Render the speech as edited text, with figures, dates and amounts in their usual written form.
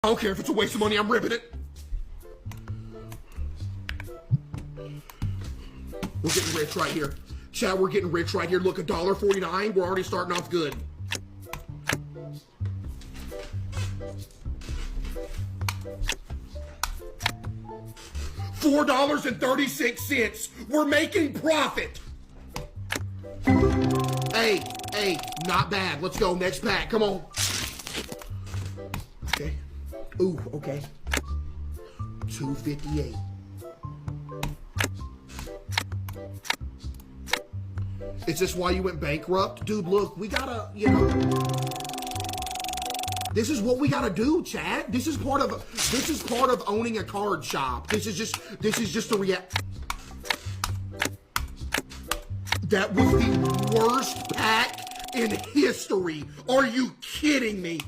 I don't care if it's a waste of money, I'm ripping it. We're getting rich right here. Chad, we're getting rich right here. Look, $1.49. We're already starting off good. $4.36. We're making profit. Hey, not bad. Let's go. Next pack. Come on. Okay. Ooh, okay. $2.58. Is this why you went bankrupt? Dude, look, we gotta, this is what we gotta do, Chad. This is part of owning a card shop. This is just a react. That was the worst pack in history. Are you kidding me?